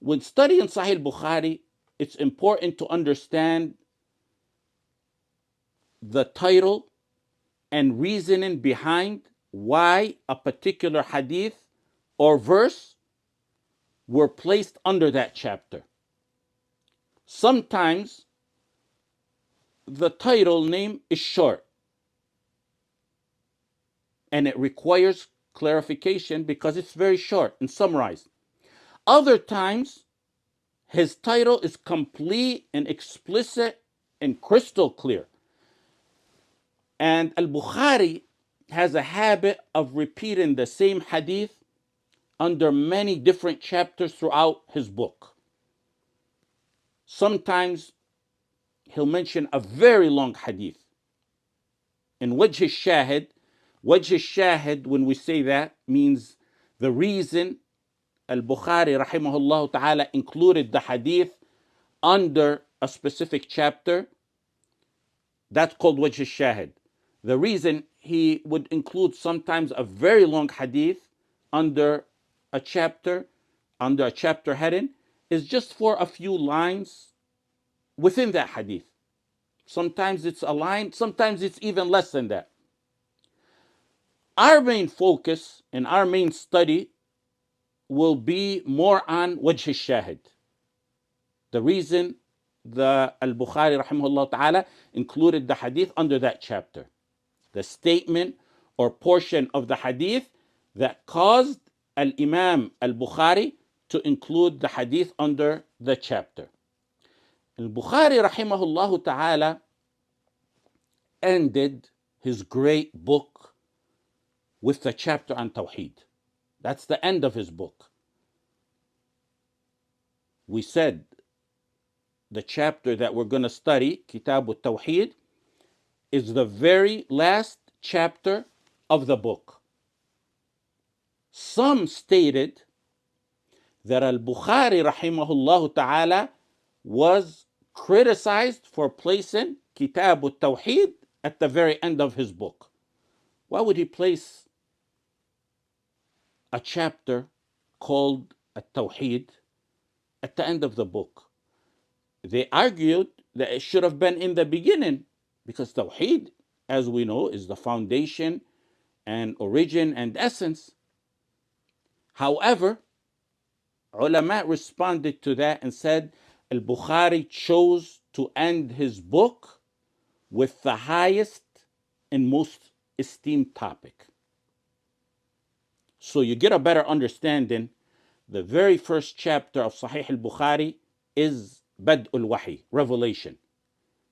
When studying Sahīh Al-Bukhāri, it's important to understand the title and reasoning behind why a particular hadith or verse were placed under that chapter. Sometimes the title name is short and it requires clarification because it's very short and summarized. Other times, his title is complete and explicit and crystal clear. And al-Bukhari has a habit of repeating the same hadith under many different chapters throughout his book. Sometimes he'll mention a very long hadith. In wajh al-shahid, when we say that, means the reason al-Bukhari rahimahullah ta'ala included the hadith under a specific chapter. That's called wajh al-shahid. The reason he would include sometimes a very long hadith under a chapter heading, is just for a few lines within that hadith. Sometimes it's a line, sometimes it's even less than that. Our main focus and our main study will be more on wajh al-shahid. The reason the al-Bukhari rahimahullah ta'ala included the hadith under that chapter. The statement or portion of the hadith that caused al-Imām Al-Bukhāri to include the hadith under the chapter. Al-Bukhari rahimahullah ta'ala ended his great book with the chapter on Tawhid. That's the end of his book. We said the chapter that we're going to study, Kitāb At-Tawḥīd, is the very last chapter of the book. Some stated that al-Bukhari rahimahullah ta'ala was criticized for placing Kitāb At-Tawḥīd at the very end of his book. Why would he place a chapter called At-Tawhid at the end of the book? They argued that it should have been in the beginning, because Tawhid, as we know, is the foundation and origin and essence. However, ulama responded to that and said al-Bukhari chose to end his book with the highest and most esteemed topic. So you get a better understanding. The very first chapter of Sahīh Al-Bukhāri is al-Waḥy, revelation.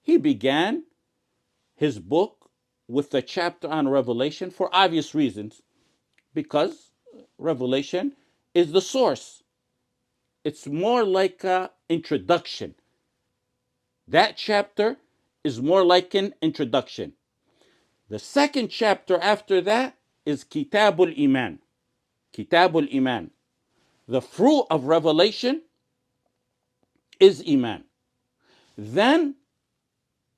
He began his book with the chapter on revelation for obvious reasons, because revelation is the source. It's more like an introduction. That chapter is more like an introduction. The second chapter after that is Kitāb Al-Īmān. Kitāb Al-Īmān. The fruit of revelation is Īmān. Then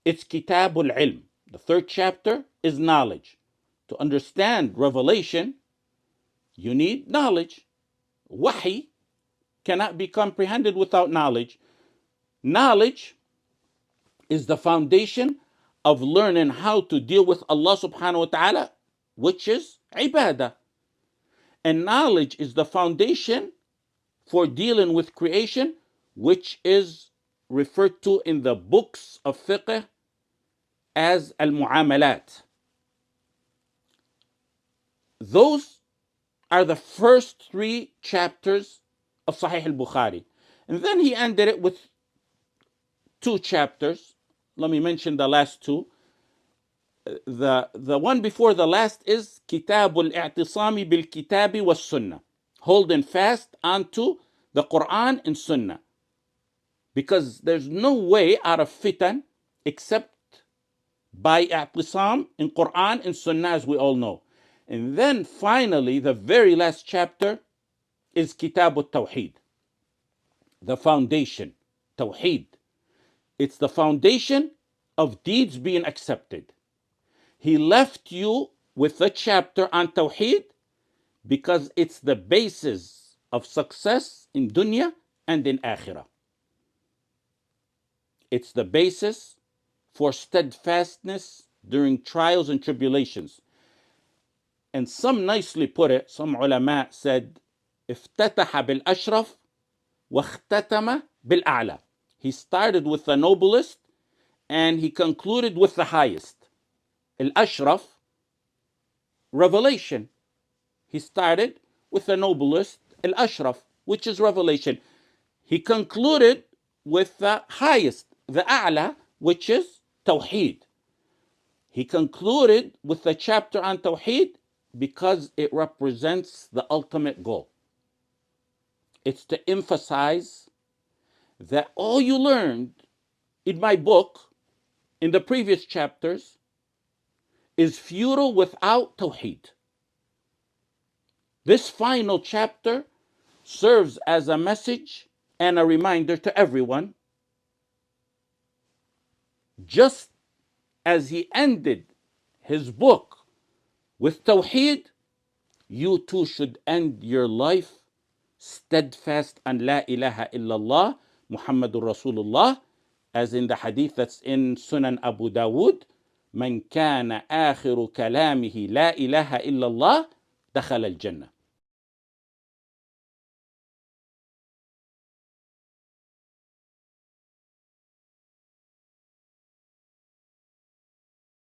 it's Kitāb Al-Ilm. The third chapter is knowledge. To understand revelation, you need knowledge. Wahy cannot be comprehended without knowledge. Knowledge is the foundation of learning how to deal with Allah subhanahu wa ta'ala, which is ibadah. And knowledge is the foundation for dealing with creation, which is referred to in the books of fiqh as al-mu'amalat. Those are the first three chapters of Sahīh Al-Bukhāri. And then he ended it with two chapters. Let me mention the last two. The one before the last is Kitāb al-I'tisāmi bil-Kitāb was-Sunnah. Holding fast onto the Qur'an and Sunnah. Because there's no way out of fitan except by i'tisām in Qur'an and Sunnah, as we all know. And then finally, the very last chapter is Kitāb At-Tawhīd. The foundation, Tawhid. It's the foundation of deeds being accepted. He left you with a chapter on Tawhid because it's the basis of success in dunya and in akhirah. It's the basis for steadfastness during trials and tribulations. And some nicely put it, some ulama said, افتتح بالأشرف واختتم بالأعلى. He started with the noblest and he concluded with the highest. Al-Ashraf, revelation. He started with the noblest, Al-Ashraf, which is revelation. He concluded with the highest, the A'la, which is Tawhid. He concluded with the chapter on Tawhid because it represents the ultimate goal. It's to emphasize that all you learned in my book, in the previous chapters, is futile without Tawhid. This final chapter serves as a message and a reminder to everyone. Just as he ended his book with Tawheed, you too should end your life steadfast on La ilaha illallah, Muhammadur Rasulullah, as in the hadith that's in Sunan Abū Dāwūd, من كان آخر كلامه لا إله إلا الله دخل الجنة.